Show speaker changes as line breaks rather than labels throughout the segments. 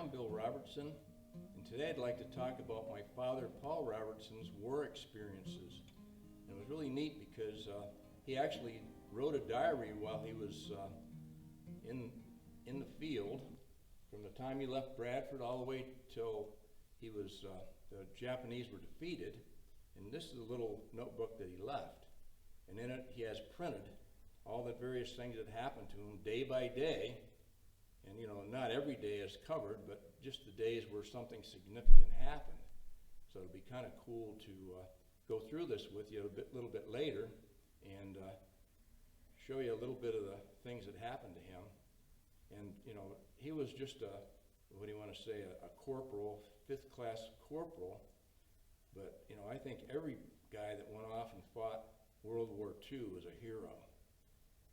I'm Bill Robertson, and today I'd like to talk about my father, Paul Robertson's war experiences. And it was really neat because he actually wrote a diary while he was in the field, from the time he left Bradford all the way till the Japanese were defeated. And this is a little notebook that he left. And in it he has printed all the various things that happened to him day by day. And not every day is covered, but just the days where something significant happened. So it'll be kind of cool to go through this with you a little bit later and show you a little bit of the things that happened to him. And he was just a corporal, 5th class corporal. But I think every guy that went off and fought World War II was a hero,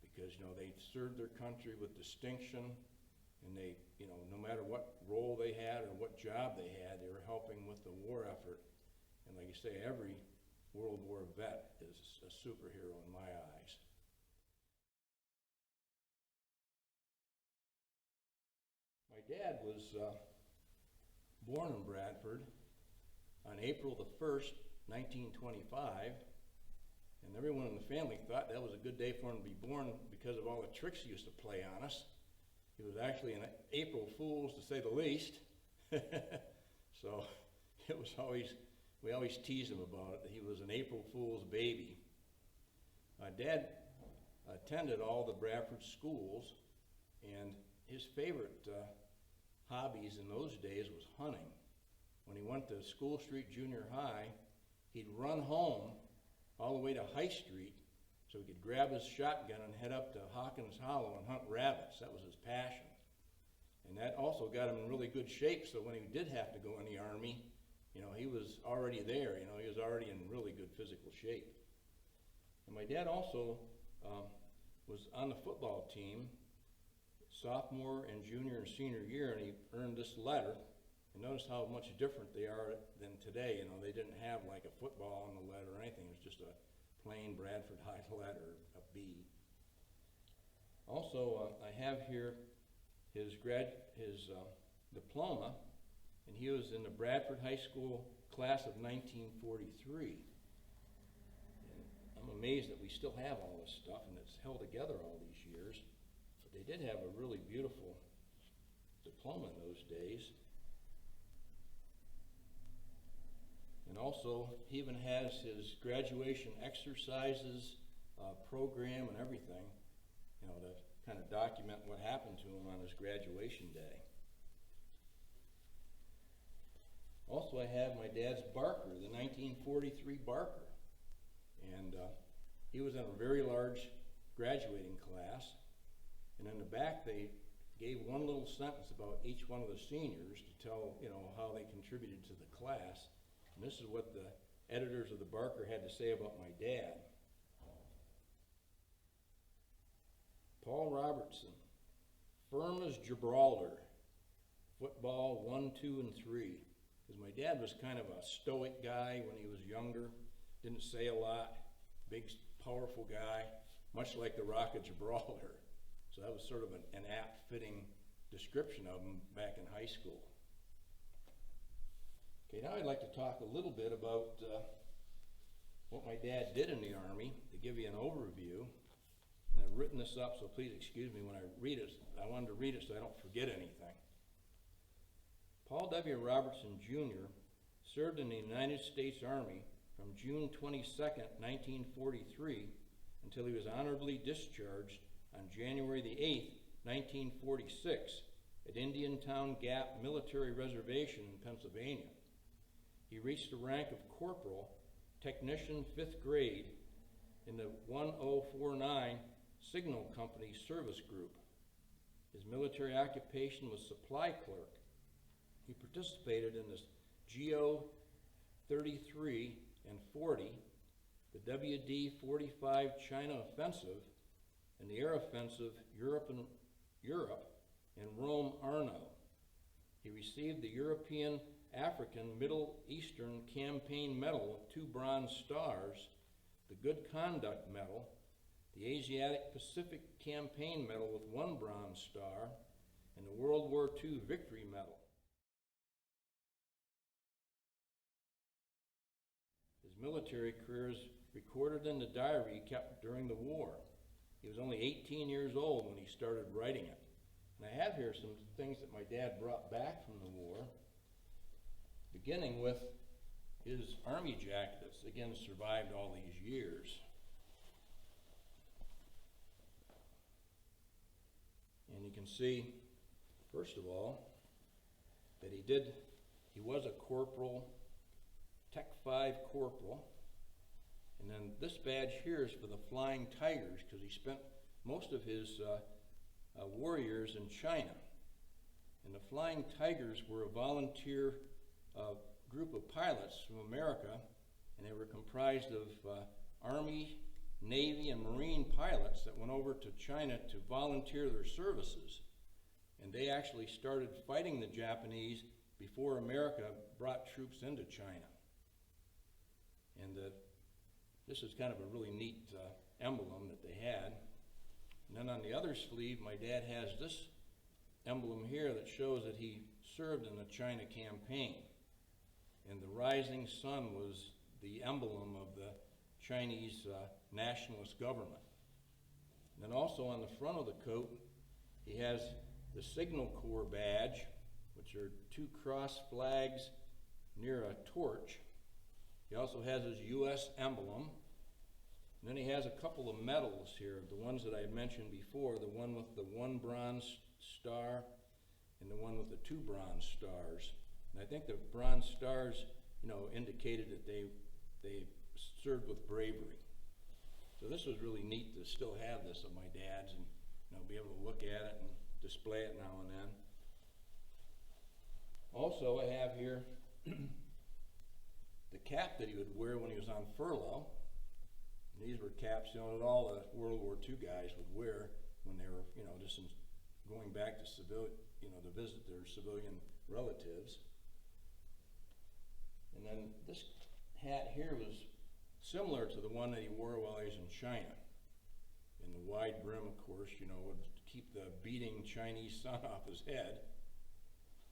because they served their country with distinction. And they, no matter what role they had or what job they had, they were helping with the war effort. And like you say, every World War vet is a superhero in my eyes. My dad was born in Bradford on April the 1st, 1925. And everyone in the family thought that was a good day for him to be born because of all the tricks he used to play on us. He was actually an April Fool's, to say the least. So we always teased him about it, that he was an April Fool's baby. Dad attended all the Bradford schools, and his favorite hobbies in those days was hunting. When he went to School Street Junior High, he'd run home all the way to High Street so he could grab his shotgun and head up to Hawkins Hollow and hunt rabbits. That was his passion. And that also got him in really good shape, so when he did have to go in the Army, he was already there. He was already in really good physical shape. And my dad also was on the football team sophomore and junior and senior year, and he earned this letter. And notice how much different they are than today. They didn't have like a football on the letter or anything. It was just a plain Bradford High letter, a B. Also, I have here his diploma, and he was in the Bradford High School class of 1943. And I'm amazed that we still have all this stuff and it's held together all these years. But they did have a really beautiful diploma in those days. And also, he even has his graduation exercises program and everything, to kind of document what happened to him on his graduation day. Also, I have my dad's Barker, the 1943 Barker. And he was in a very large graduating class. And in the back, they gave one little sentence about each one of the seniors to tell, how they contributed to the class. And this is what the editors of the Barker had to say about my dad. Paul Robertson, firm as Gibraltar, football 1, 2, and 3. Because my dad was kind of a stoic guy when he was younger, didn't say a lot, big, powerful guy, much like the Rock of Gibraltar. So that was sort of an apt, fitting description of him back in high school. Okay, now I'd like to talk a little bit about what my dad did in the Army, to give you an overview. And I've written this up, so please excuse me when I read it. I wanted to read it so I don't forget anything. Paul W. Robertson, Jr. served in the United States Army from June 22nd, 1943, until he was honorably discharged on January the 8th, 1946, at Indiantown Gap Military Reservation in Pennsylvania. He reached the rank of corporal, technician 5th grade, in the 1049 Signal Company Service Group. His military occupation was supply clerk. He participated in the GO 33 and 40, the WD 45 China Offensive, and the Air Offensive Europe and Rome-Arno. He received the European African Middle Eastern Campaign Medal with 2 Bronze Stars, the Good Conduct Medal, the Asiatic Pacific Campaign Medal with 1 Bronze Star, and the World War II Victory Medal. military career is recorded in the diary he kept during the war. He was only 18 years old when he started writing it. And I have here some things that my dad brought back from the war, beginning with his army jacket that's, again, survived all these years. And you can see, first of all, that he was a corporal, Tech 5 corporal. And then this badge here is for the Flying Tigers, because he spent most of his war years in China. And the Flying Tigers were a volunteer group of pilots from America, and they were comprised of Army, Navy, and Marine pilots that went over to China to volunteer their services. And they actually started fighting the Japanese before America brought troops into China. And this is kind of a really neat emblem that they had. And then on the other sleeve, my dad has this emblem here that shows that he served in the China campaign. And the rising sun was the emblem of the Chinese nationalist government. And then also on the front of the coat, he has the Signal Corps badge, which are two cross flags near a torch. He also has his U.S. emblem. And then he has a couple of medals here, the ones that I had mentioned before, the one with the 1 bronze star and the one with the 2 bronze stars. And I think the bronze stars, indicated that they served with bravery. So this was really neat to still have this of my dad's and be able to look at it and display it now and then. Also, I have here the cap that he would wear when he was on furlough. And these were caps, that all the World War II guys would wear when they were, just going back to to visit their civilian relatives. And then this hat here was similar to the one that he wore while he was in China. And the wide brim, of course, would keep the beating Chinese sun off his head.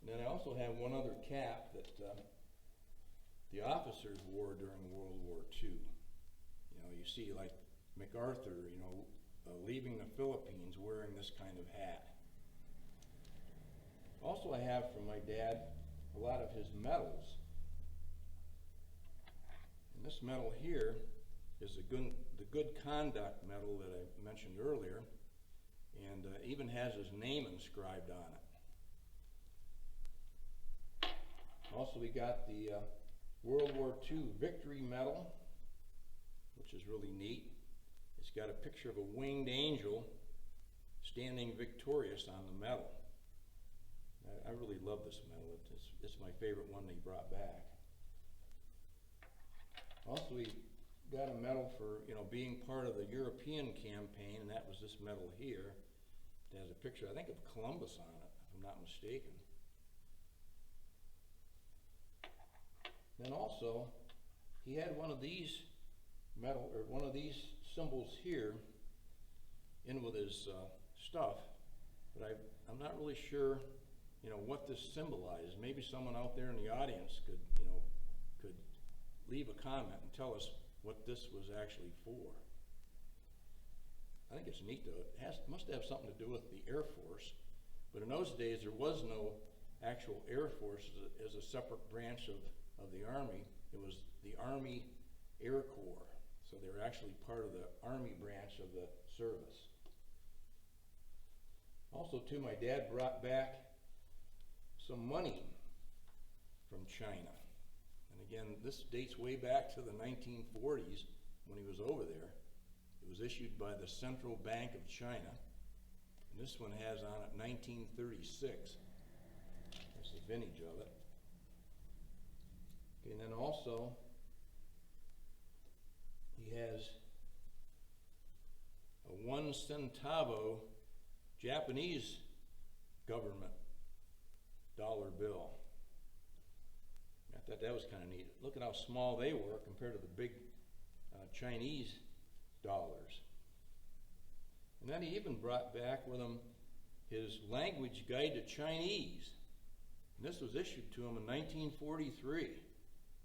And then I also have one other cap that the officers wore during World War II. You see like MacArthur, leaving the Philippines wearing this kind of hat. Also, I have from my dad a lot of his medals. And this medal here is the Good Conduct medal that I mentioned earlier, and even has his name inscribed on it. Also, we got the World War II Victory Medal, which is really neat. It's got a picture of a winged angel standing victorious on the medal. I really love this medal. It's my favorite one that he brought back. Also, we got a medal for being part of the European campaign, and that was this medal here. It has a picture, I think, of Columbus on it, if I'm not mistaken. Then also, he had one of these symbols here in with his stuff, but I'm not really sure, what this symbolizes. Maybe someone out there in the audience could leave a comment and tell us what this was actually for. I think it's neat though. It must have something to do with the Air Force, but in those days there was no actual Air Force as a separate branch of the Army. It was the Army Air Corps. So they were actually part of the Army branch of the service. Also, too, my dad brought back some money from China. And again, this dates way back to the 1940s when he was over there. It was issued by the Central Bank of China. And this one has on it 1936. That's the vintage of it. Okay, and then also, he has a 1 centavo Japanese government dollar bill. I thought that was kind of neat. Look at how small they were compared to the big Chinese dollars. And then he even brought back with him his language guide to Chinese. And this was issued to him in 1943.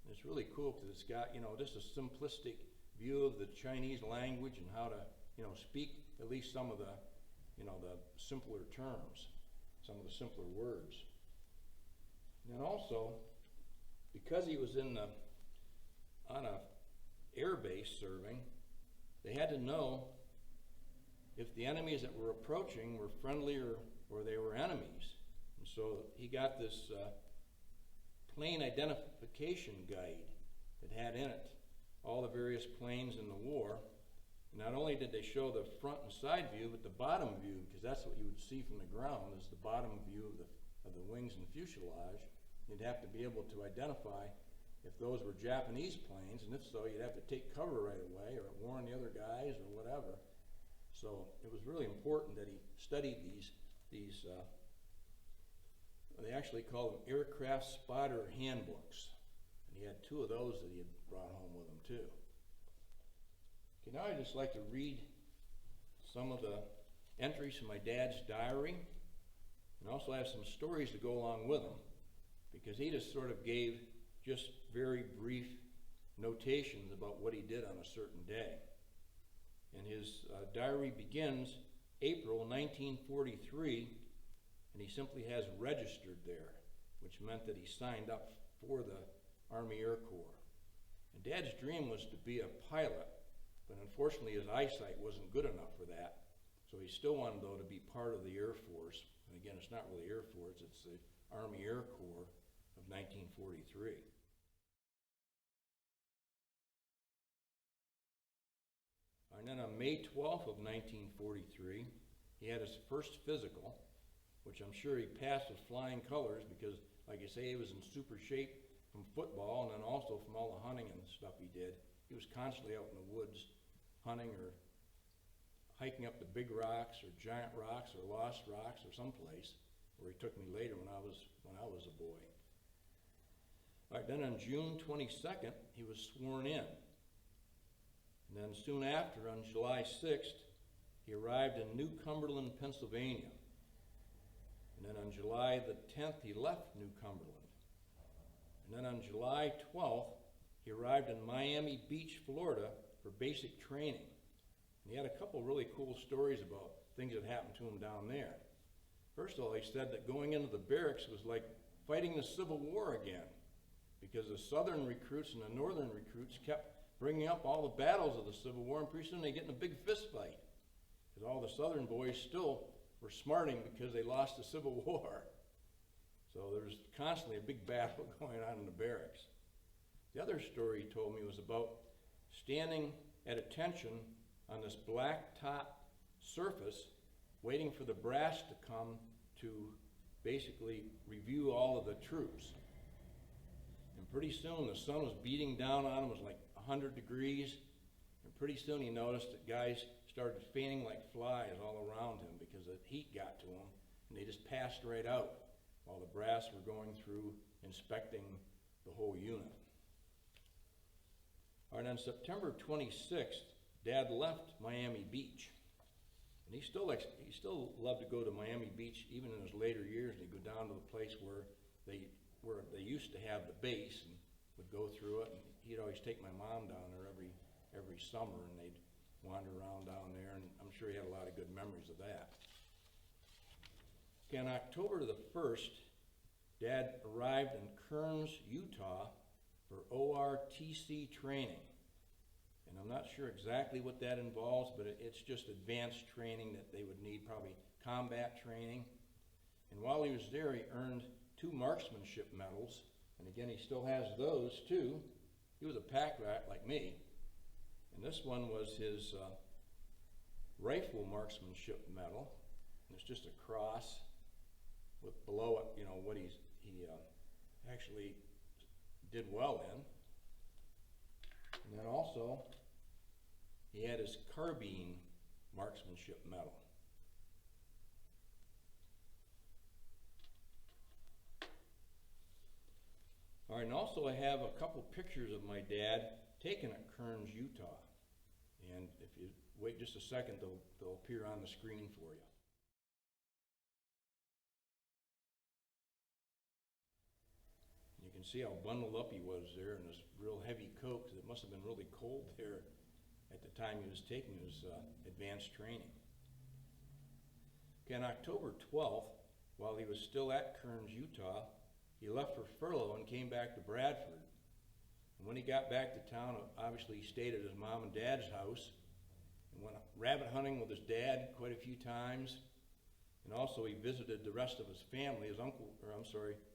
And it's really cool because it's got, just a simplistic view of the Chinese language and how to, speak at least some of the, the simpler terms, some of the simpler words. And then also, because he was on a air base serving, they had to know if the enemies that were approaching were friendly or they were enemies. And so he got this plane identification guide that had in it all the various planes in the war. And not only did they show the front and side view, but the bottom view, because that's what you would see from the ground, is the bottom view of the wings and fuselage. You'd have to be able to identify if those were Japanese planes, and if so, you'd have to take cover right away or warn the other guys or whatever. So it was really important that he studied these they actually called them aircraft spotter handbooks. And he had 2 of those that he had brought home with him too. Okay, now I'd just like to read some of the entries from my dad's diary, and also have some stories to go along with them, because he just sort of gave just very brief notations about what he did on a certain day. And his diary begins April 1943, and he simply has registered there, which meant that he signed up for the Army Air Corps. And Dad's dream was to be a pilot, but unfortunately his eyesight wasn't good enough for that. So he still wanted, though, to be part of the Air Force. And again, it's not really Air Force, it's the Army Air Corps of 1943. And then on May 12th of 1943, he had his first physical, which I'm sure he passed with flying colors because, like I say, he was in super shape from football and then also from all the hunting and stuff he did. He was constantly out in the woods hunting or hiking up the big rocks or giant rocks or lost rocks or someplace where he took me later when I was a boy. All right, then on June 22nd, he was sworn in. And then soon after, on July 6th, he arrived in New Cumberland, Pennsylvania. And then on July the 10th, he left New Cumberland. And then on July 12th, he arrived in Miami Beach, Florida for basic training. And he had a couple really cool stories about things that happened to him down there. First of all, he said that going into the barracks was like fighting the Civil War again, because the southern recruits and the northern recruits kept bringing up all the battles of the Civil War, and pretty soon they get in a big fist fight, because all the southern boys still were smarting because they lost the Civil War. So there was constantly a big battle going on in the barracks. The other story he told me was about standing at attention on this blacktop surface, waiting for the brass to come to basically review all of the troops. And pretty soon the sun was beating down on him. It was like 100 degrees. And pretty soon he noticed that guys started fainting like flies all around him because the heat got to them, and they just passed right out while the brass were going through inspecting the whole unit. All right, on September 26th, Dad left Miami Beach. And he still loved to go to Miami Beach even in his later years. He'd go down to the place where they used to have the base and would go through it. And he'd always take my mom down there every summer, and they'd wander around down there, and I'm sure he had a lot of good memories of that. Okay, on October the 1st, Dad arrived in Kearns, Utah for ORTC training. And I'm not sure exactly what that involves, but it's just advanced training that they would need, probably combat training. And while he was there, he earned 2 marksmanship medals. And again, he still has those too. He was a pack rat like me. And this one was his rifle marksmanship medal. And it's just a cross with below it, what he actually did well in. And then also, he had his carbine marksmanship medal. All right, and also I have a couple pictures of my dad taken at Kearns, Utah. And if you wait just a second, they'll appear on the screen for you. You can can see how bundled up he was there in this real heavy coat, because it must have been really cold there at the time he was taking his advanced training. Okay, on October 12th, while he was still at Kearns, Utah, he left for furlough and came back to Bradford. And when he got back to town, obviously he stayed at his mom and dad's house and went rabbit hunting with his dad quite a few times. And also he visited the rest of his family.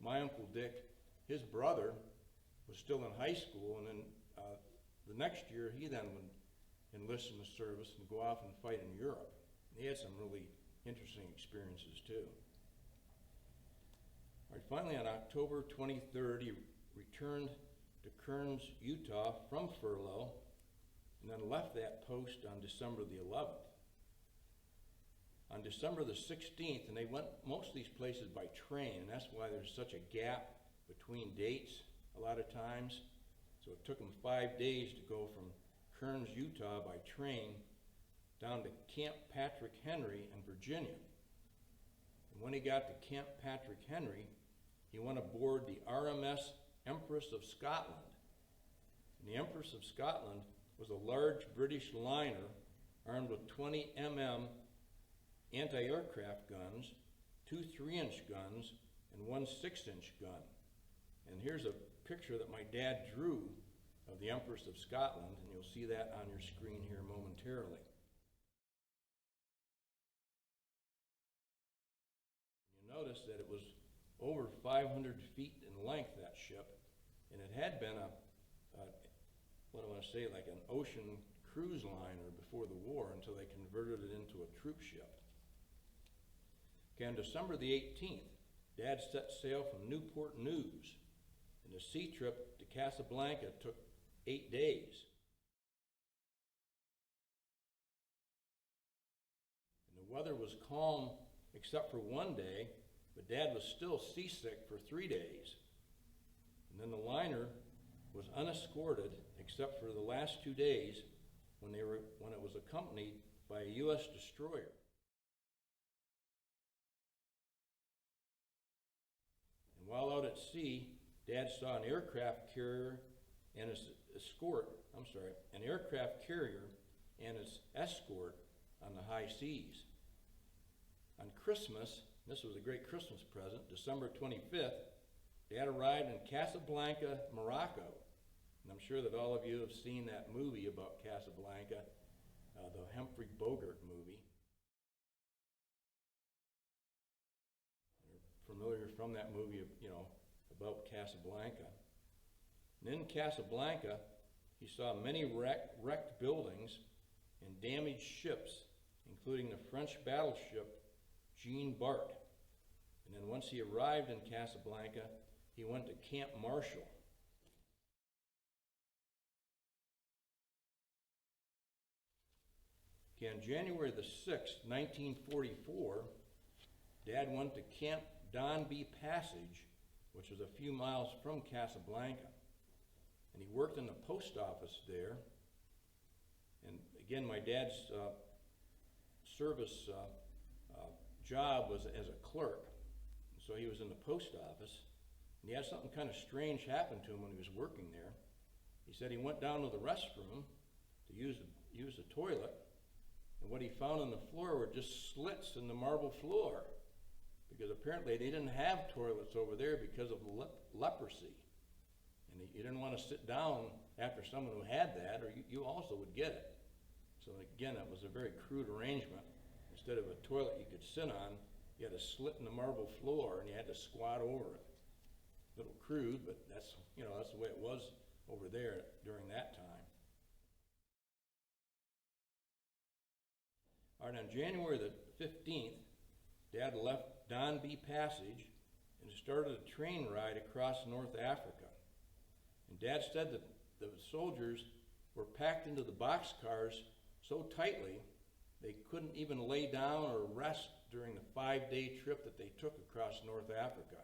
My Uncle Dick, his brother, was still in high school, and then the next year he then would enlist in the service and go off and fight in Europe. And he had some really interesting experiences too. All right, finally on October 23rd, he returned to Kearns, Utah from furlough, and then left that post on December the 11th. On December the 16th, and they went most of these places by train, and that's why there's such a gap between dates a lot of times. So it took them 5 days to go from Kearns, Utah by train down to Camp Patrick Henry in Virginia. And when he got to Camp Patrick Henry, he went aboard the Rms Empress of Scotland. And the Empress of Scotland was a large British liner armed with 20 mm anti-aircraft guns, 2 3-inch guns, and 1 6-inch gun. And here's a picture that my dad drew of the Empress of Scotland, and you'll see that on your screen here momentarily. You notice that it was over 500 feet in length, that ship, and it had been like an ocean cruise liner before the war until they converted it into a troop ship. Okay, on December the 18th, Dad set sail from Newport News, and the sea trip to Casablanca took 8 days. And the weather was calm except for one day, but Dad was still seasick for 3 days. And then the liner was unescorted except for the last 2 days when it was accompanied by a U.S. destroyer. And while out at sea, Dad saw an aircraft carrier and its escort on the high seas. On Christmas, this was a great Christmas present, December 25th, Dad arrived in Casablanca, Morocco. And I'm sure that all of you have seen that movie about Casablanca, the Humphrey Bogart movie. You're familiar from that movie, about Casablanca. And in Casablanca, he saw many wrecked buildings and damaged ships, including the French battleship Jean Bart. And then once he arrived in Casablanca, he went to Camp Marshall. Okay, on January the 6th, 1944, Dad went to Camp Donby Passage, which was a few miles from Casablanca. And he worked in the post office there. And again, my dad's service job was as a clerk. So he was in the post office. And he had something kind of strange happen to him when he was working there. He said he went down to the restroom to use the toilet. And what he found on the floor were just slits in the marble floor, because apparently they didn't have toilets over there because of leprosy. And you didn't want to sit down after someone who had that, or you also would get it. So again, it was a very crude arrangement. Instead of a toilet you could sit on, you had a slit in the marble floor and you had to squat over it. A little crude, but that's the way it was over there during that time. All right, on January the 15th, Dad left Donby Passage and started a train ride across North Africa. And Dad said that the soldiers were packed into the boxcars so tightly they couldn't even lay down or rest during the 5-day trip that they took across North Africa.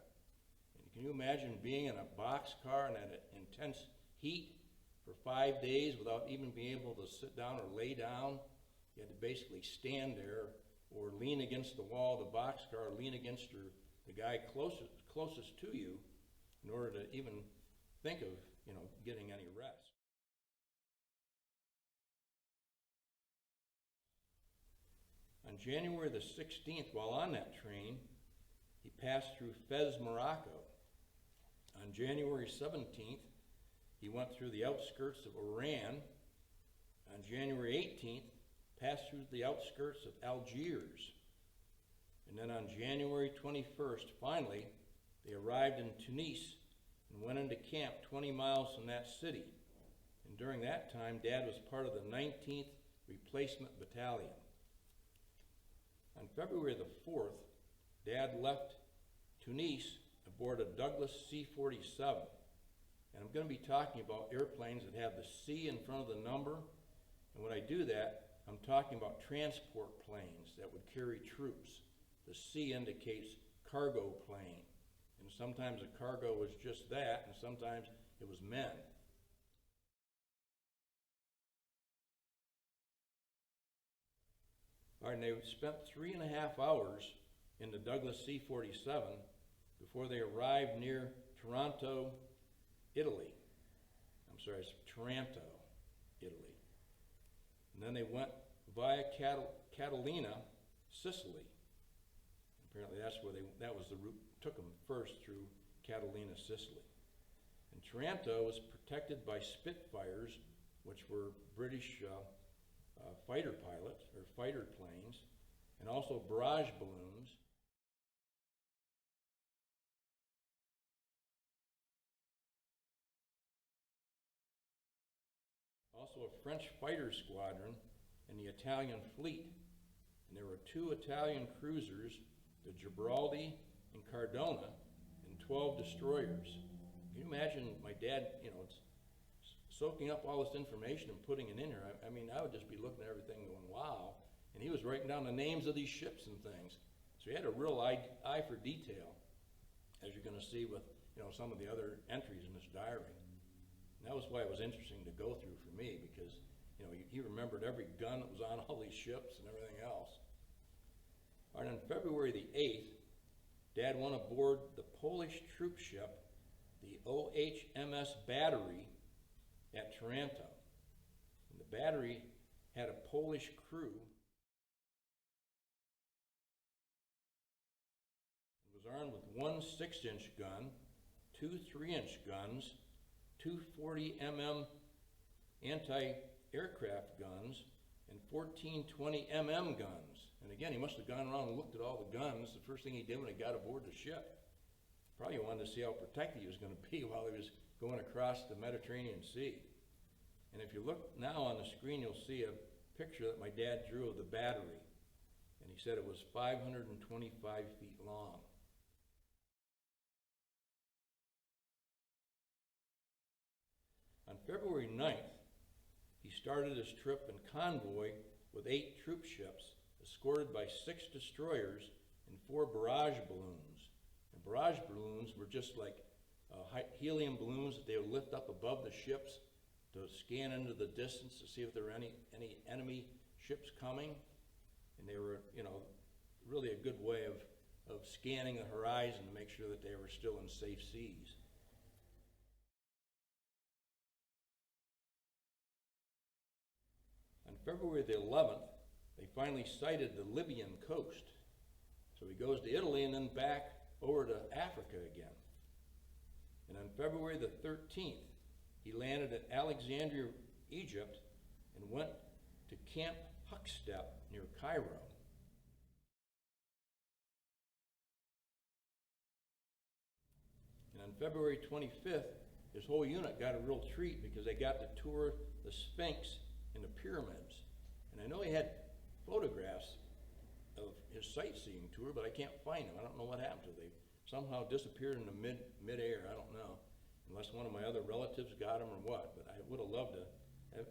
And can you imagine being in a boxcar in that intense heat for 5 days without even being able to sit down or lay down? You had to basically stand there or lean against the wall of the boxcar, lean against the guy closest to you, in order to even think of, getting any rest. On January the 16th, while on that train, he passed through Fez, Morocco. On January 17th, he went through the outskirts of Oran. On January 18th, passed through the outskirts of Algiers. And then on January 21st, finally, they arrived in Tunis and went into camp 20 miles from that city. And during that time, Dad was part of the 19th Replacement Battalion. On February the 4th, Dad left Tunis aboard a Douglas C-47. And I'm going to be talking about airplanes that have the C in front of the number. And when I do that, I'm talking about transport planes that would carry troops. The C indicates cargo plane. And sometimes a cargo was just that, and sometimes it was men. All right, and they spent 3.5 hours in the Douglas C-47 before they arrived near Taranto, Italy. I'm sorry, it's Taranto, Italy. And then they went via Catalina, Sicily. Apparently that was the route, took them first through Catalina, Sicily. And Taranto was protected by Spitfires, which were British fighter pilots, or fighter planes, and also barrage balloons. Also a French fighter squadron and the Italian fleet. And there were 2 Italian cruisers, the Gibraldi and Cardona, and 12 destroyers. Can you imagine my dad, soaking up all this information and putting it in here? I mean, I would just be looking at everything going, wow. And he was writing down the names of these ships and things. So he had a real eye for detail, as you're going to see with, some of the other entries in this diary. And that was why it was interesting to go through for me, because, he remembered every gun that was on all these ships and everything else. All right, on February the 8th, Dad went aboard the Polish troop ship, the OHMS Battery, at Taranto. And the battery had a Polish crew. It was armed with 1 6-inch gun, 2 3-inch guns, 2 40mm anti-aircraft guns, and 14 20mm guns. And again, he must have gone around and looked at all the guns. The first thing he did when he got aboard the ship. Probably wanted to see how protected he was going to be while he was going across the Mediterranean Sea. And if you look now on the screen, you'll see a picture that my dad drew of the battery. And he said it was 525 feet long. On February 9th, he started his trip in convoy with 8 troop ships, escorted by 6 destroyers and 4 barrage balloons. And barrage balloons were just like helium balloons that they would lift up above the ships to scan into the distance to see if there were any enemy ships coming. And they were, really a good way of scanning the horizon to make sure that they were still in safe seas. On February the 11th, they finally sighted the Libyan coast. So he goes to Italy and then back over to Africa again. And on February the 13th, he landed at Alexandria, Egypt, and went to Camp Huckstep near Cairo. And on February 25th, his whole unit got a real treat because they got to tour the Sphinx and the pyramids. And I know he had photographs of his sightseeing tour, but I can't find them. I don't know what happened to them. They somehow disappeared in the mid-air. I don't know, unless one of my other relatives got them or what. But I would have loved to.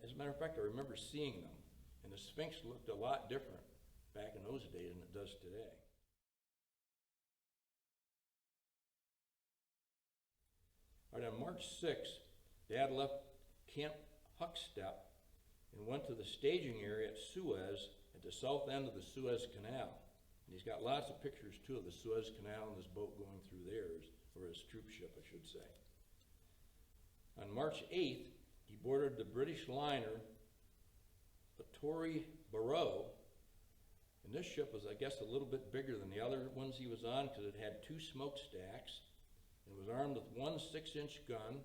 As a matter of fact, I remember seeing them, and the Sphinx looked a lot different back in those days than it does today. All right, on March 6th, Dad left Camp Huckstep and went to the staging area at Suez, at the south end of the Suez Canal. And he's got lots of pictures, too, of the Suez Canal and this boat going through there. There's or his troop ship, I should say. On March 8th, he boarded the British liner Tory Barrow, and this ship was, I guess, a little bit bigger than the other ones he was on because it had 2 smokestacks. It was armed with 1 6-inch gun,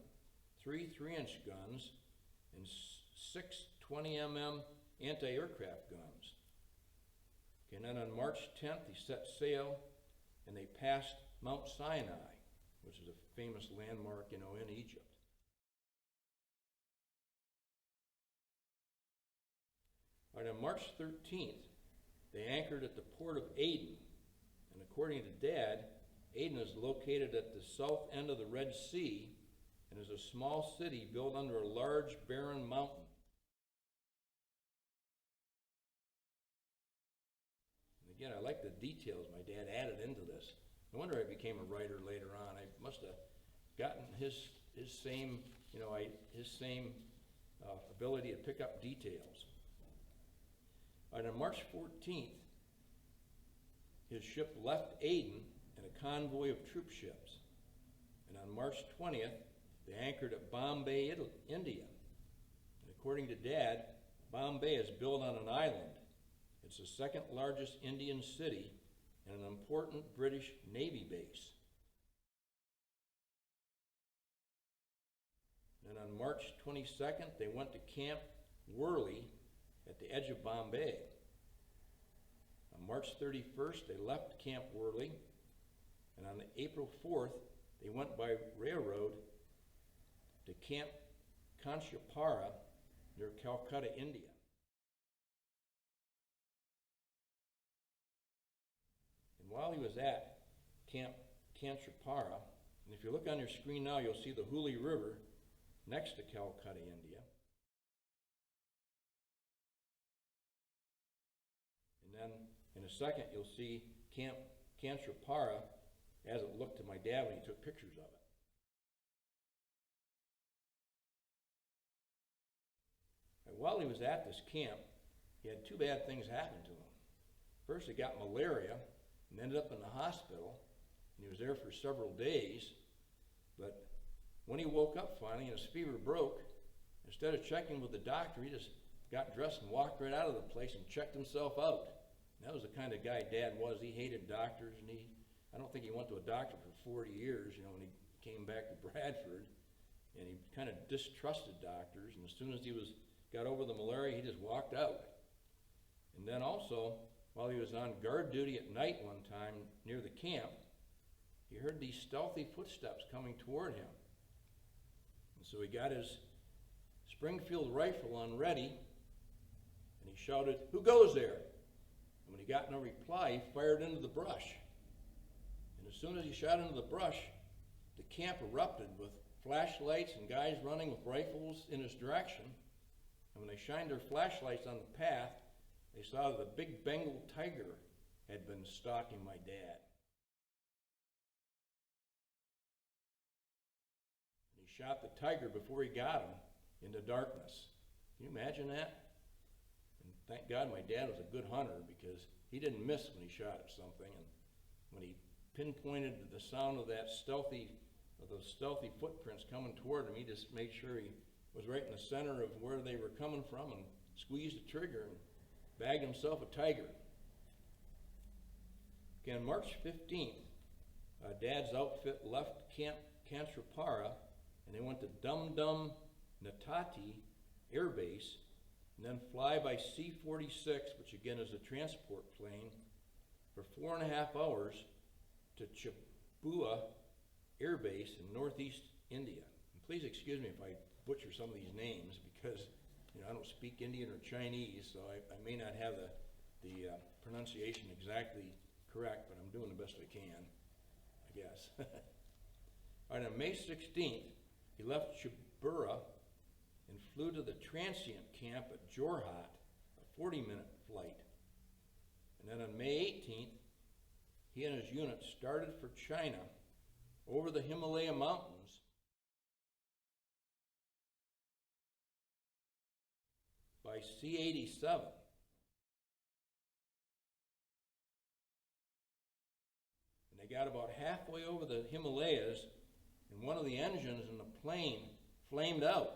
3 3-inch guns, and 6 20mm anti-aircraft guns. And then on March 10th, he set sail, and they passed Mount Sinai, which is a famous landmark, in Egypt. All right, on March 13th, they anchored at the port of Aden, and according to Dad, Aden is located at the south end of the Red Sea and is a small city built under a large barren mountain. And again, I like the details my dad added into this. No wonder I became a writer later on. I must have gotten his same, ability to pick up details. All right, on March 14th, his ship left Aden in a convoy of troop ships. And on March 20th, they anchored at Bombay, India. And according to Dad, Bombay is built on an island. It's the second largest Indian city and an important British Navy base. And on March 22nd, they went to Camp Worley at the edge of Bombay. On March 31st, they left Camp Worley, and on April 4th, they went by railroad to Camp Kanchapara near Calcutta, India. And while he was at Camp Kanchapara, and if you look on your screen now, you'll see the Hooghly River next to Calcutta, India. And then in a second, you'll see Camp Kanchapara as it looked to my dad when he took pictures of it. And while he was at this camp, he had 2 bad things happen to him. First, he got malaria and ended up in the hospital, and he was there for several days. But when he woke up finally and his fever broke, instead of checking with the doctor, he just got dressed and walked right out of the place and checked himself out. And that was the kind of guy Dad was. He hated doctors, and I don't think he went to a doctor for 40 years, when he came back to Bradford, and he kind of distrusted doctors, and as soon as he got over the malaria, he just walked out. And then also, while he was on guard duty at night one time near the camp, he heard these stealthy footsteps coming toward him. And so he got his Springfield rifle on ready, and he shouted, "Who goes there?" And when he got no reply, he fired into the brush. And as soon as he shot into the brush, the camp erupted with flashlights and guys running with rifles in his direction. And when they shined their flashlights on the path, they saw that a big Bengal tiger had been stalking my dad. And he shot the tiger before he got him into darkness. Can you imagine that? And thank God my dad was a good hunter, because he didn't miss when he shot at something. And when he pinpointed the sound of those stealthy footprints coming toward him, he just made sure he was right in the center of where they were coming from and squeezed the trigger and bagged himself a tiger. Okay, on March 15th, Dad's outfit left Camp Kanchapara, and they went to Dum Dum Natati Air Base, and then fly by C-46, which again is a transport plane, for 4.5 hours to Chibua Air Base in northeast India. And please excuse me if I butcher some of these names, because I don't speak Indian or Chinese, so I may not have the pronunciation exactly correct, but I'm doing the best I can, I guess. All right, on May 16th, he left Chibura and flew to the transient camp at Jorhat, a 40-minute flight. And then on May 18th, he and his unit started for China over the Himalaya mountains by C-87. And they they got about halfway over the Himalayas, and one of the engines in the plane flamed out.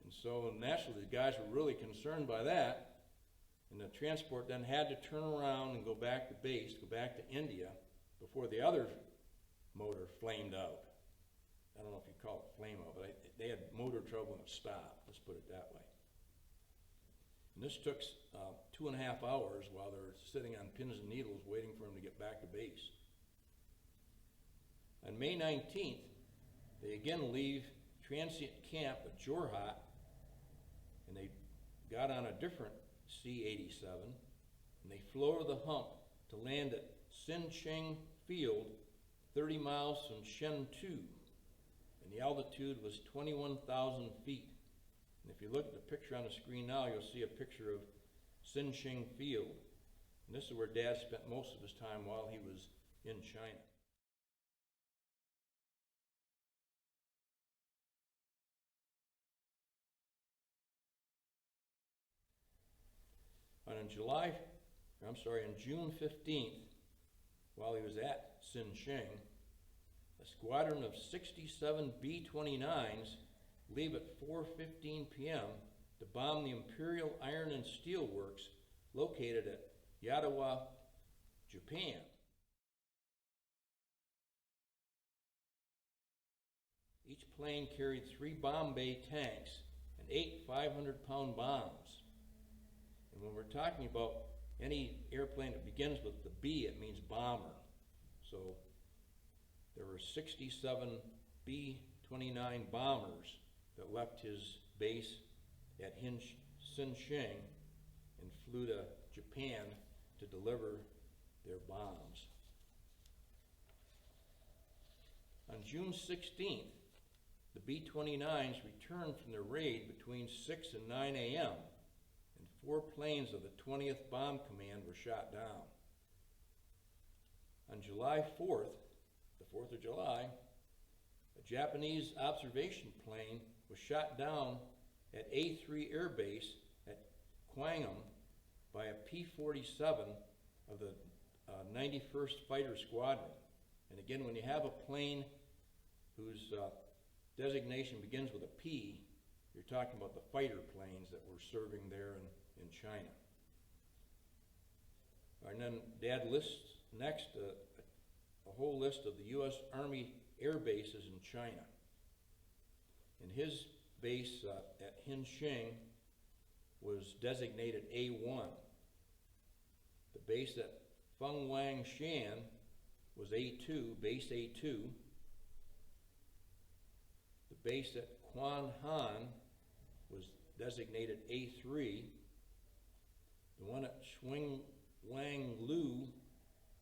And so naturally the guys were really concerned by that, and the transport then had to turn around and go back to base, go back to India, before the other motor flamed out. I don't know if you call it flame out, but they had motor trouble and it stopped, let's put it that way. And this took 2.5 hours while they were sitting on pins and needles waiting for him to get back to base. On May 19th, they again leave transient camp at Jorhat, and they got on a different C-87, and they flew over the hump to land at Sincheng Field, 30 miles from Shentu, and the altitude was 21,000 feet. And if you look at the picture on the screen now, you'll see a picture of Sincheng Field. And this is where Dad spent most of his time while he was in China. And on June 15th, while he was at Sincheng, a squadron of 67 B-29s leave at 4:15 p.m. to bomb the Imperial Iron and Steel Works located at Yadawa, Japan. Each plane carried 3 bomb bay tanks and 8 500-pound bombs. And when we're talking about any airplane that begins with the B, it means bomber. So there were 67 B-29 bombers that left his base at Sincheng and flew to Japan to deliver their bombs. On June 16th, the B-29s returned from their raid between 6 and 9 a.m., and 4 planes of the 20th Bomb Command were shot down. On July 4th, the 4th of July, a Japanese observation plane was shot down at A3 Air Base at Kwangam by a P-47 of the 91st Fighter Squadron. And again, when you have a plane whose designation begins with a P, you're talking about the fighter planes that were serving there in China. And then Dad lists next a whole list of the U.S. Army air bases in China. And his base at Hincheng was designated A1. The base at Fengwang Shan was A2, base A2. The base at Quan Han was designated A3. The one at Wang Lu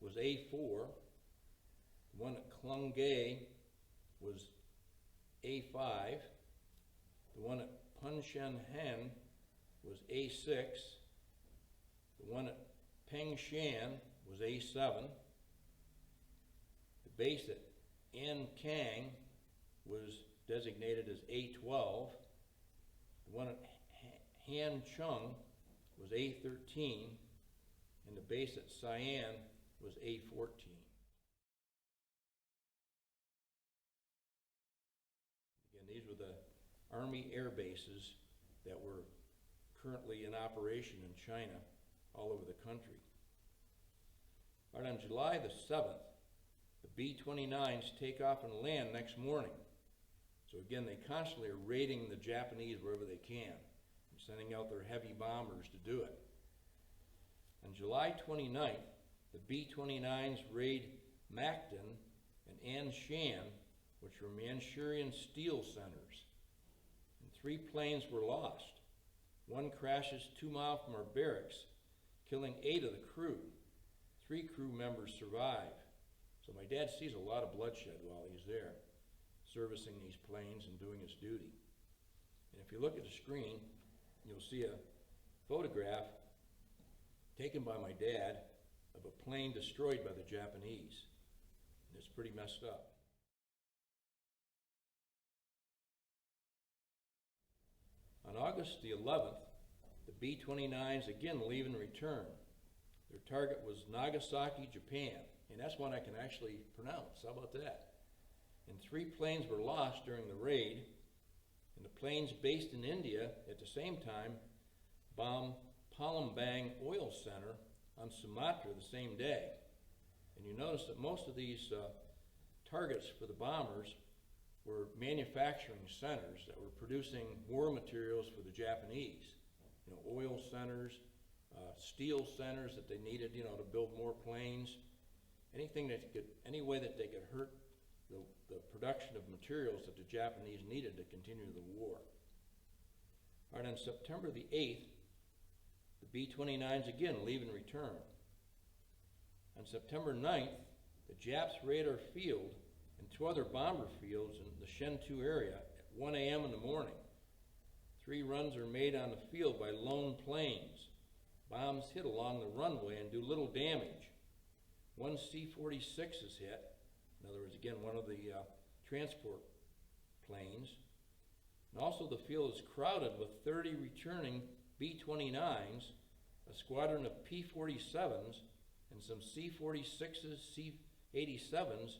was A4. The one at Klungay was A5. The one at Punshan Han was A6. The one at Pengshan was A7. The base at Ankang was designated as A12. The one at Hancheng was A13, and the base at Sian was A14. Again, these were the Army air bases that were currently in operation in China all over the country. Right on July the 7th, the B-29s take off and land next morning. So again, they constantly are raiding the Japanese wherever they can, and sending out their heavy bombers to do it. On July 29th, the B-29s raid Mactan and Anshan, which were Manchurian steel centers. And 3 planes were lost. One crashes 2 miles from our barracks, killing 8 of the crew. 3 crew members survive. So my dad sees a lot of bloodshed while he's there, servicing these planes and doing his duty. And if you look at the screen, you'll see a photograph taken by my dad of a plane destroyed by the Japanese. And it's pretty messed up. On August the 11th, the B-29s again leave and return. Their target was Nagasaki, Japan, and that's one I can actually pronounce. How about that? And 3 planes were lost during the raid, and the planes based in India at the same time bombed Palembang Oil Center on Sumatra the same day. And you notice that most of these targets for the bombers were manufacturing centers that were producing war materials for the Japanese. You know, oil centers, steel centers that they needed, you know, to build more planes. Anything that could, any way that they could hurt the production of materials that the Japanese needed to continue the war. All right, on September the 8th, the B-29s again leave and return. On September 9th, the Japs raid our field and 2 other bomber fields in the Shen-Tu area at 1 a.m. in the morning. 3 runs are made on the field by lone planes. Bombs hit along the runway and do little damage. 1 C-46 is hit. In other words, again, one of the transport planes. And also the field is crowded with 30 returning B-29s, a squadron of P-47s, and some C-46s, C-87s,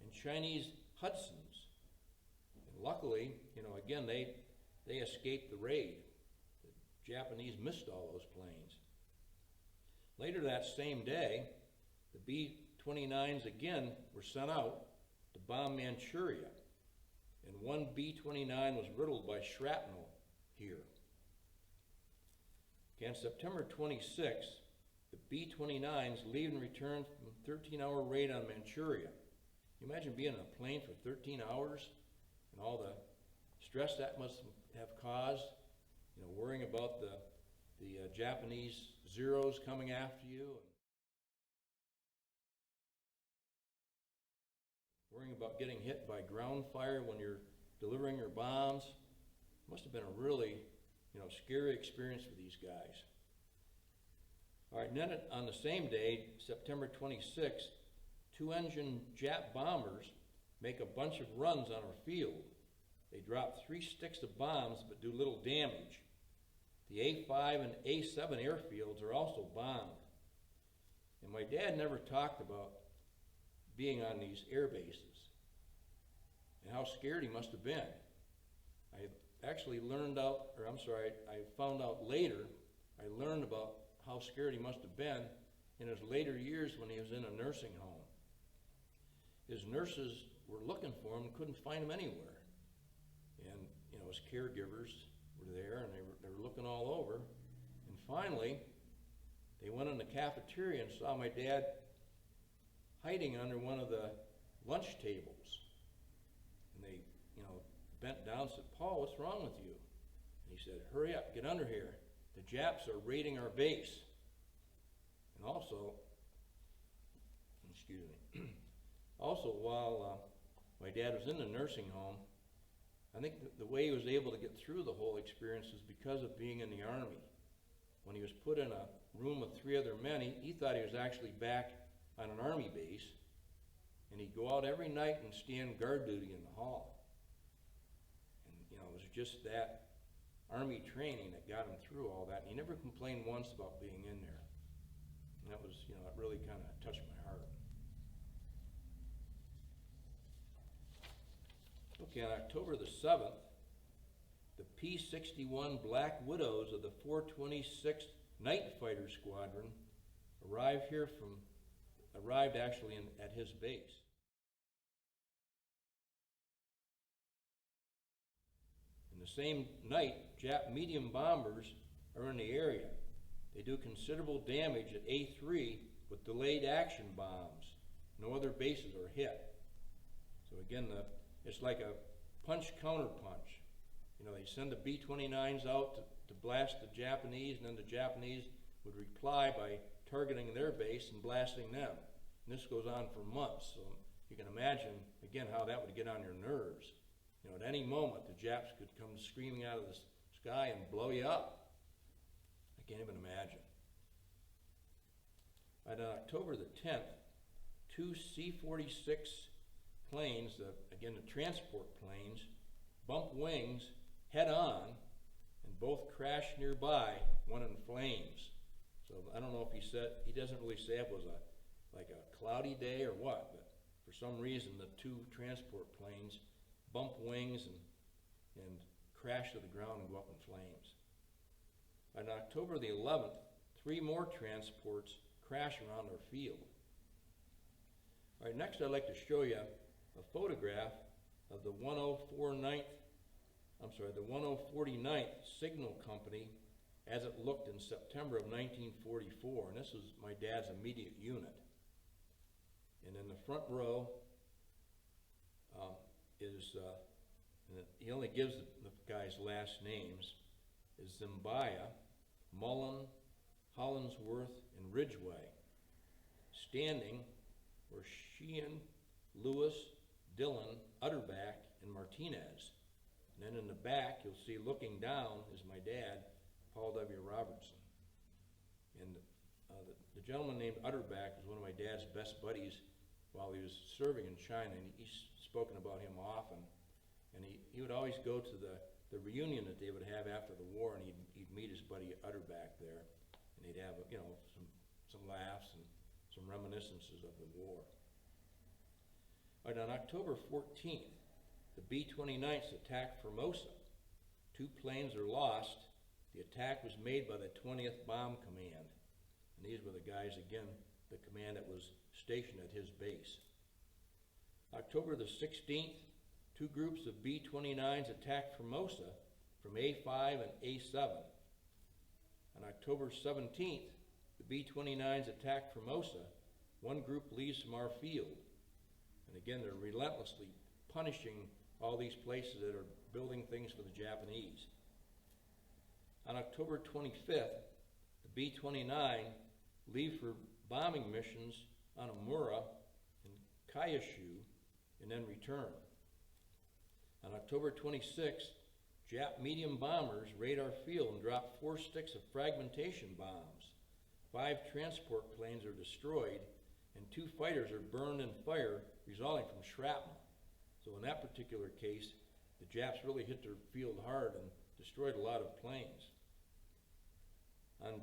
and Chinese Hudsons. And luckily, you know, again, they escaped the raid. The Japanese missed all those planes. Later that same day, the B-29s again were sent out to bomb Manchuria, and 1 B-29 was riddled by shrapnel here. Okay, on September 26th, the B-29s leave and return from a 13-hour raid on Manchuria. Can you imagine being in a plane for 13 hours and all the stress that must have caused, you know, worrying about the Japanese Zeros coming after you, and worrying about getting hit by ground fire when you're delivering your bombs. It must have been a really, you know, scary experience for these guys. All right, and then on the same day, September 26th, 2-engine Jap bombers make a bunch of runs on our field. They drop 3 sticks of bombs but do little damage. The A5 and A7 airfields are also bombed. And my dad never talked about being on these air bases and how scared he must have been. I actually learned out, or I'm sorry, I found out later, I learned about how scared he must have been in his later years when he was in a nursing home. His nurses were looking for him and couldn't find him anywhere. And, you know, his caregivers were there and they were looking all over. And finally, they went in the cafeteria and saw my dad hiding under one of the lunch tables. And they, you know, bent down and said, "Paul, what's wrong with you?" And he said, "Hurry up, get under here. The Japs are raiding our base." And also, excuse me, also while my dad was in the nursing home, I think the way he was able to get through the whole experience is because of being in the Army. When he was put in a room with 3 other men, he thought he was actually back on an Army base, and he'd go out every night and stand guard duty in the hall. And, you know, it was just that Army training that got him through all that. And he never complained once about being in there. And that was, you know, it really kind of touched my heart. Okay, on October the 7th, the P-61 Black Widows of the 426th Night Fighter Squadron arrived actually at his base. In the same night, Jap medium bombers are in the area. They do considerable damage at A3 with delayed action bombs. No other bases are hit. So again, it's like a punch-counter-punch. You know, they send the B-29s out to blast the Japanese, and then the Japanese would reply by targeting their base and blasting them. And this goes on for months, so you can imagine, again, how that would get on your nerves. You know, at any moment, the Japs could come screaming out of the sky and blow you up. I can't even imagine. On October the 10th, 2 C-46 planes, again the transport planes, bump wings head on and both crash nearby, one in flames. So I don't know if he doesn't really say if it was like a cloudy day or what, but for some reason the two transport planes bump wings and crash to the ground and go up in flames. On October the 11th, 3 more transports crash around our field. All right, next I'd like to show you a photograph of the 149th Signal Company as it looked in September of 1944, and this was my dad's immediate unit. And in the front row he only gives the guys' last names, is Zimbaya, Mullen, Hollinsworth, and Ridgway. Standing were Sheehan, Lewis, Dillon, Utterback, and Martinez. And then in the back, you'll see looking down is my dad, Paul W. Robertson. And the gentleman named Utterback was one of my dad's best buddies while he was serving in China, and he's spoken about him often. And he would always go to the reunion that they would have after the war, and he'd meet his buddy Utterback there, and they'd have some laughs and some reminiscences of the war. All right, on October 14th, the B-29s attacked Formosa. 2 planes are lost. The attack was made by the 20th Bomb Command. And these were the guys, again, the command that was stationed at his base. October the 16th, 2 groups of B-29s attacked Formosa from A5 and A7. On October 17th, the B-29s attacked Formosa. 1 group leaves from our field. And again, they're relentlessly punishing all these places that are building things for the Japanese. On October 25th, the B-29 leave for bombing missions on Amura and Kyushu and then return. On October 26th, Jap medium bombers raid our field and drop 4 sticks of fragmentation bombs. 5 transport planes are destroyed, and 2 fighters are burned in fire resulting from shrapnel. So in that particular case, the Japs really hit their field hard and destroyed a lot of planes. On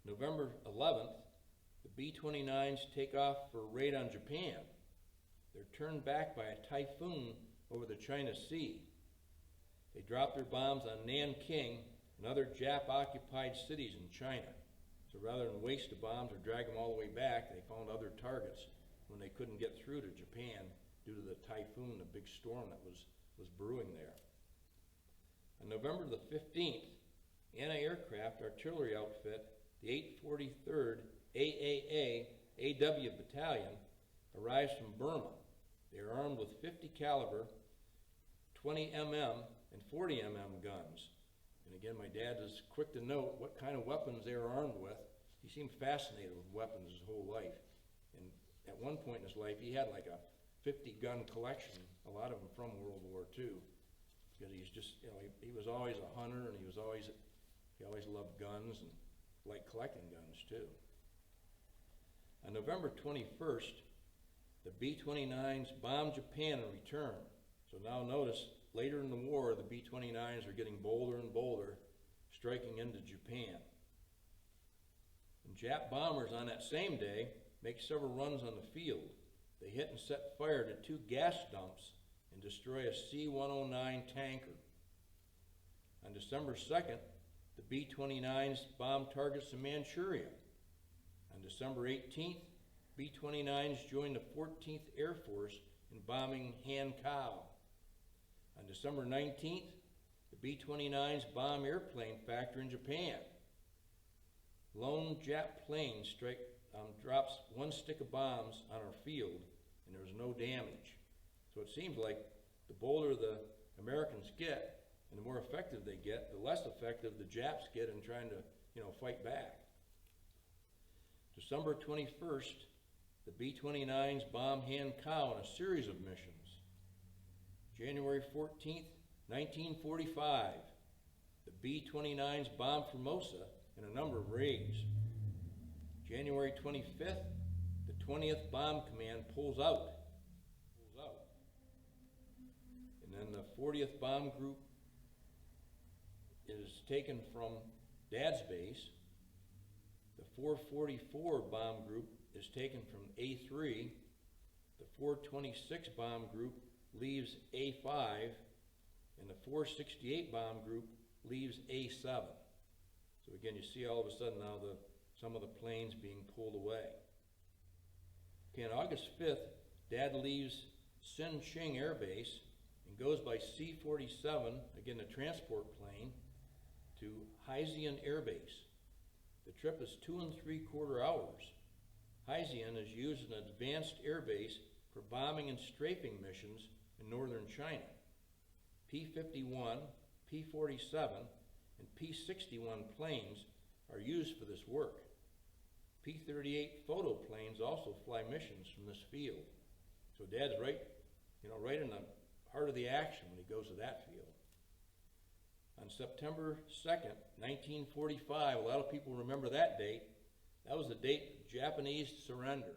November 11th, the B-29s take off for a raid on Japan. They're turned back by a typhoon over the China Sea. They drop their bombs on Nanking and other Jap-occupied cities in China. So rather than waste the bombs or drag them all the way back, they found other targets when they couldn't get through to Japan due to the typhoon, the big storm that was brewing there. On November the 15th, anti-aircraft artillery outfit, the 843rd AAA AW Battalion, arrives from Burma. They are armed with 50 caliber, 20 mm, and 40 mm guns. And again, my dad is quick to note what kind of weapons they are armed with. He seemed fascinated with weapons his whole life. And at one point in his life, he had like a 50-gun collection, a lot of them from World War II. Because he's just, he was always a hunter, and he always loved guns and liked collecting guns too. On November 21st, the B-29s bomb Japan and return. So now notice, later in the war, the B-29s are getting bolder and bolder, striking into Japan. And Jap bombers on that same day make several runs on the field. They hit and set fire to 2 gas dumps and destroy a C-109 tanker. On December 2nd, the B-29s bomb targets in Manchuria. On December 18th, B-29s joined the 14th Air Force in bombing Hankow. On December 19th, the B-29s bomb airplane factory in Japan. Lone Jap plane drops 1 stick of bombs on our field, and there was no damage. So it seems like the bolder the Americans get, and the more effective they get, the less effective the Japs get in trying to, fight back. December 21st, the B-29s bomb Hankow on a series of missions. January 14th, 1945, the B-29s bomb Formosa in a number of raids. January 25th, the 20th Bomb Command pulls out. And then the 40th Bomb Group is taken from Dad's base. The 444 bomb group is taken from A3. The 426 bomb group leaves A5, and the 468 bomb group leaves A7. So again, you see all of a sudden now some of the planes being pulled away. Okay, on August 5th, Dad leaves Sinching Air Base and goes by C-47, again the transport plane, to Haizian Air Base. The trip is 2 3/4 hours. Haizian is used as an advanced air base for bombing and strafing missions in northern China. P-51, P-47, and P-61 planes are used for this work. P-38 photo planes also fly missions from this field. So Dad's right in the heart of the action when he goes to that field. On September 2nd, 1945, a lot of people remember that date. That was the date of Japanese surrender.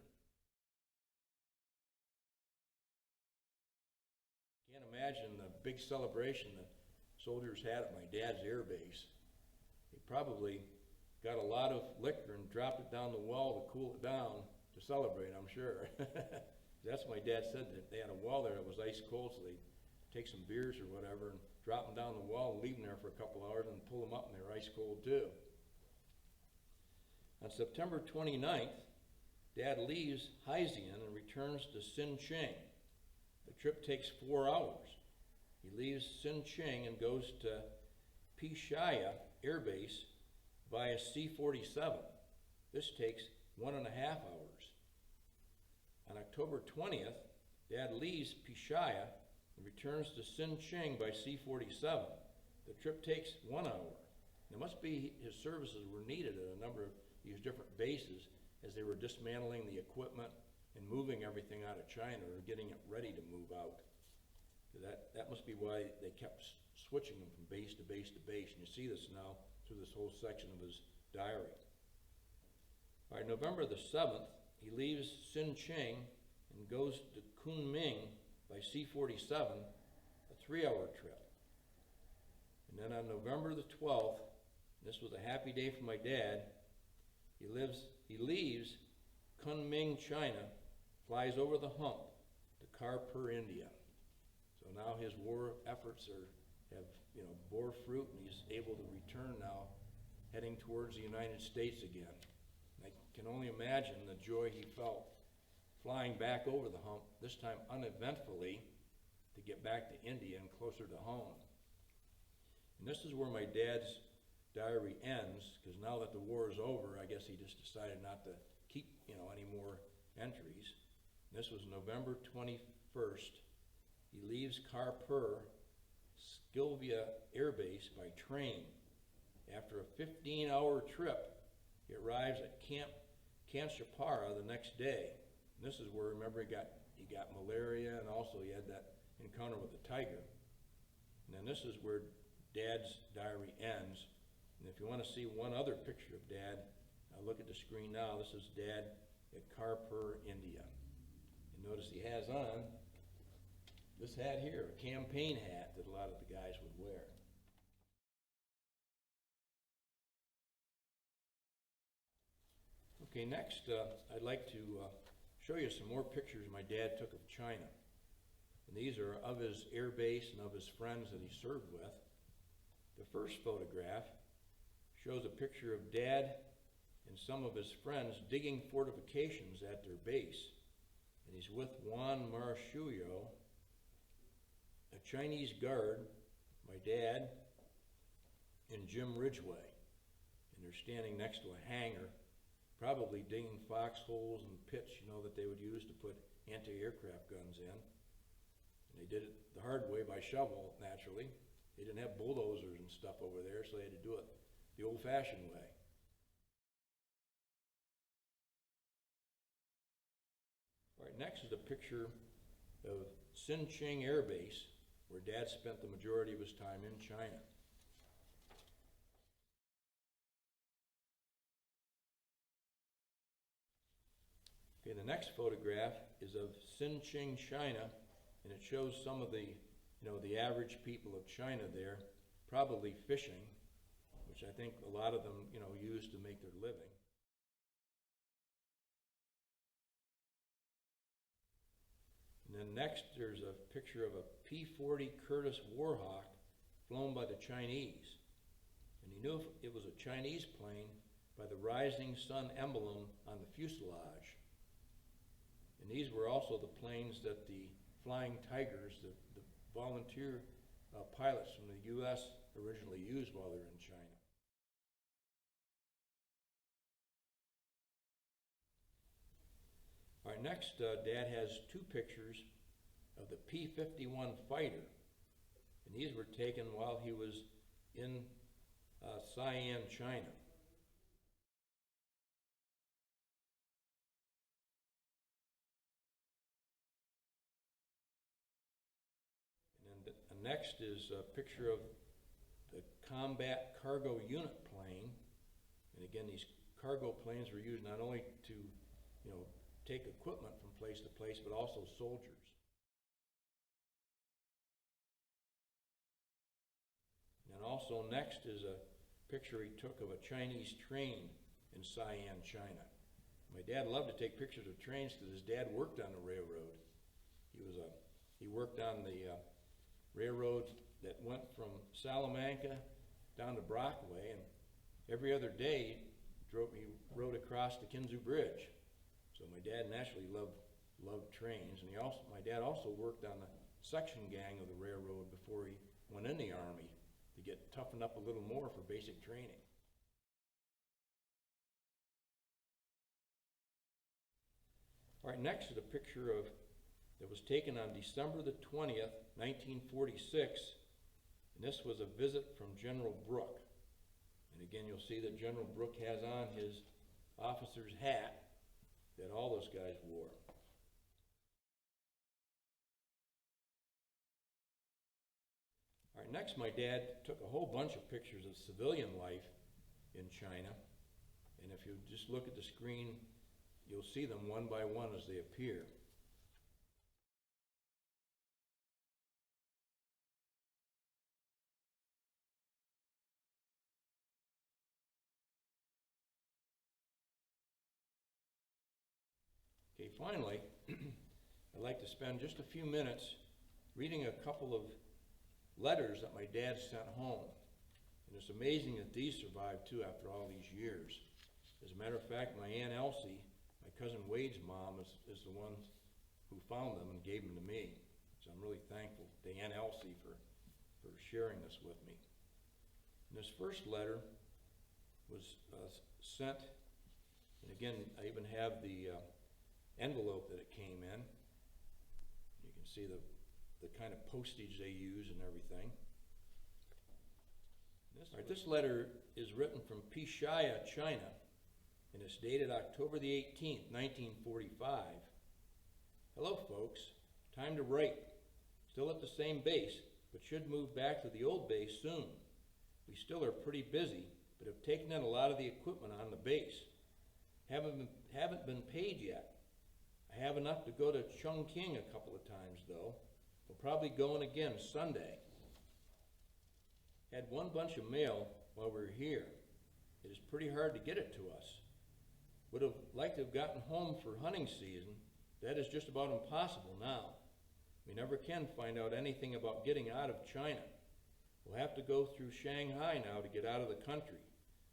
Can't imagine the big celebration that soldiers had at my dad's air base. They probably got a lot of liquor and dropped it down the wall to cool it down to celebrate, I'm sure. That's what my dad said, that they had a wall there that was ice cold, so they'd take some beers or whatever and drop them down the wall and leave them there for a couple hours and pull them up and they're ice cold too. On September 29th, Dad leaves Haizian and returns to Sinching. The trip takes 4 hours. He leaves Sinching and goes to Pishaya Air Base via C-47. This takes 1.5 hours. On October 20th, Dad leaves Pishaya and returns to Sinching by C-47. The trip takes 1 hour. It must be his services were needed at a number of these different bases as they were dismantling the equipment and moving everything out of China or getting it ready to move out. That must be why they kept switching them from base to base to base. And you see this now through this whole section of his diary. By November the 7th, he leaves Sinching and goes to Kunming by C-47, a 3-hour trip. And then on November the 12th, this was a happy day for my dad, he leaves Kunming, China, flies over the hump to Karpur, India. So now his war efforts have bore fruit, and he's able to return now, heading towards the United States again. And I can only imagine the joy he felt flying back over the hump, this time uneventfully, to get back to India and closer to home. And this is where my dad's diary ends, because now that the war is over, I guess he just decided not to keep any more entries. And this was November 21st. He leaves Karpur, Skilvia Air Base by train. After a 15-hour trip, he arrives at Camp Kanchapara the next day. And this is where, remember, he got malaria, and also he had that encounter with the tiger. And then this is where Dad's diary ends. And if you want to see one other picture of Dad, look at the screen now. This is Dad at Karpur, India. And notice he has on this hat here, a campaign hat that a lot of the guys would wear. Okay, next I'd like to show you some more pictures my dad took of China. And these are of his air base and of his friends that he served with. The first photograph shows a picture of Dad and some of his friends digging fortifications at their base. And he's with Juan Marchuyo, a Chinese guard, my dad, and Jim Ridgway. And they're standing next to a hangar, probably digging foxholes and pits, that they would use to put anti-aircraft guns in. And they did it the hard way by shovel, naturally. They didn't have bulldozers and stuff over there, so they had to do it the old-fashioned way. All right, next is a picture of Sinching Air Base, where Dad spent the majority of his time in China. Okay, the next photograph is of Sinching, China, and it shows some of the, the average people of China there, probably fishing, which which I think a lot of them, use to make their living. And then next, there's a picture of a P-40 Curtiss Warhawk flown by the Chinese. And he knew it was a Chinese plane by the rising sun emblem on the fuselage. And these were also the planes that the Flying Tigers, the volunteer pilots from the U.S. originally used while they were in China. All right, next, Dad has two pictures of the P-51 fighter, and these were taken while he was in Sian, China. And next is a picture of the combat cargo unit plane, and again, these cargo planes were used not only to, take equipment from place to place, but also soldiers. And also next is a picture he took of a Chinese train in Sian, China. My dad loved to take pictures of trains because his dad worked on the railroad. He worked on the railroad that went from Casablanca down to Brockway, and every other day he rode across the Kinzu Bridge. So my dad naturally loved trains, and my dad also worked on the section gang of the railroad before he went in the Army to get toughened up a little more for basic training. All right, next is a picture that was taken on December the 20th, 1946, and this was a visit from General Brooke. And again, you'll see that General Brooke has on his officer's hat that all those guys wore. All right, next my dad took a whole bunch of pictures of civilian life in China, and if you just look at the screen, you'll see them one by one as they appear. Okay, finally, I'd like to spend just a few minutes reading a couple of letters that my dad sent home. And it's amazing that these survived too after all these years. As a matter of fact, my Aunt Elsie, my cousin Wade's mom, is the one who found them and gave them to me. So I'm really thankful to Aunt Elsie for sharing this with me. And this first letter was sent, and again, I even have the envelope that it came in. You can see the kind of postage they use and everything. This letter is written from Pishaya, China, and it's dated October the 18th, 1945. Hello, folks. Time to write. Still at the same base, but should move back to the old base soon. We still are pretty busy, but have taken in a lot of the equipment on the base. Haven't been paid yet. I have enough to go to Chongqing a couple of times, though. We'll probably go in again Sunday. Had one bunch of mail while we were here. It is pretty hard to get it to us. Would have liked to have gotten home for hunting season. That is just about impossible now. We never can find out anything about getting out of China. We'll have to go through Shanghai now to get out of the country.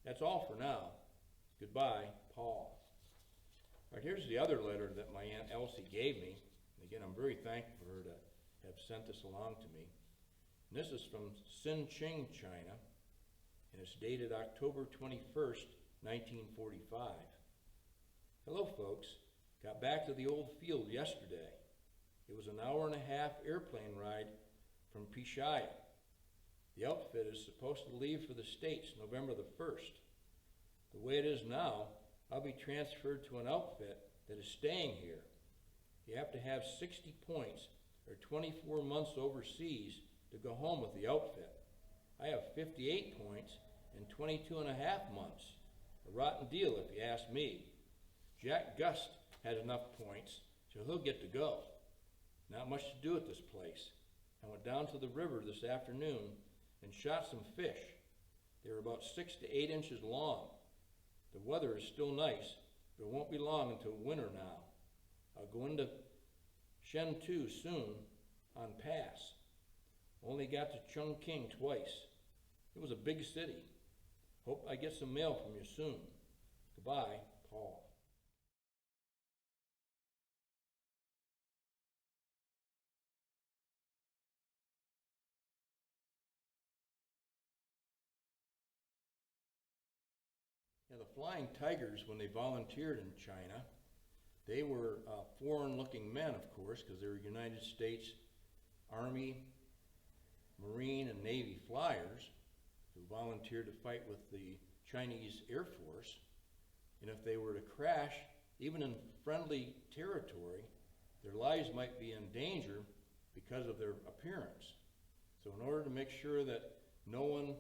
That's all for now. Goodbye, Paul. All right, here's the other letter that my Aunt Elsie gave me. And again, I'm very thankful for her to have sent this along to me. And this is from Xinjiang, China, and it's dated October 21st, 1945. Hello, folks. Got back to the old field yesterday. It was an hour-and-a-half airplane ride from Pishaya. The outfit is supposed to leave for the States November the 1st. The way it is now, I'll be transferred to an outfit that is staying here. You have to have 60 points or 24 months overseas to go home with the outfit. I have 58 points and 22 and a half months. A rotten deal if you ask me. Jack Gust had enough points, so he'll get to go. Not much to do at this place. I went down to the river this afternoon and shot some fish. They were about 6 to 8 inches long. The weather is still nice, but it won't be long until winter now. I'll go into Shentu soon on pass. Only got to Chongqing twice. It was a big city. Hope I get some mail from you soon. Goodbye, Paul. Yeah, the Flying Tigers, when they volunteered in China, they were foreign-looking men, of course, because they were United States Army, Marine, and Navy flyers who volunteered to fight with the Chinese Air Force. And if they were to crash, even in friendly territory, their lives might be in danger because of their appearance. So in order to make sure that no one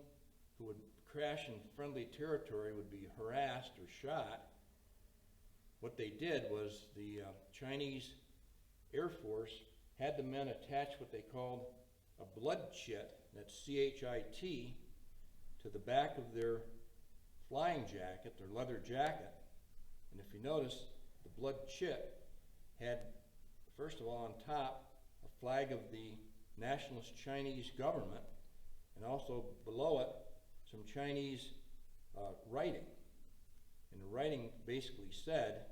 who would crash in friendly territory would be harassed or shot, what they did was the Chinese Air Force had the men attach what they called a blood chit, that's C-H-I-T, to the back of their flying jacket, their leather jacket. And if you notice, the blood chit had, first of all, on top, a flag of the nationalist Chinese government, and also below it, some Chinese writing. And the writing basically said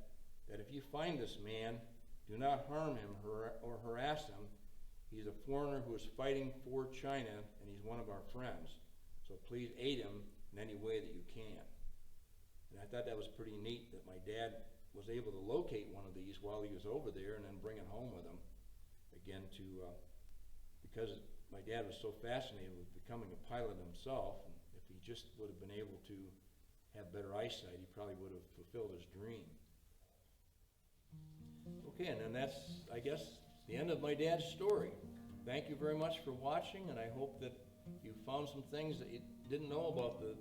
that if you find this man, do not harm him or harass him. He's a foreigner who is fighting for China, and he's one of our friends. So please aid him in any way that you can. And I thought that was pretty neat that my dad was able to locate one of these while he was over there and then bring it home with him. Again, because my dad was so fascinated with becoming a pilot himself, and if he just would have been able to have better eyesight, he probably would have fulfilled his dream. Okay, and then that's, I guess, the end of my dad's story. Thank you very much for watching, and I hope that you found some things that you didn't know about the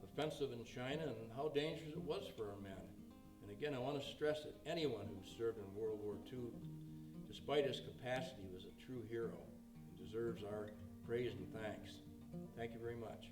offensive in China and how dangerous it was for our men. And again, I want to stress that anyone who served in World War II, despite his capacity, was a true hero and deserves our praise and thanks. Thank you very much.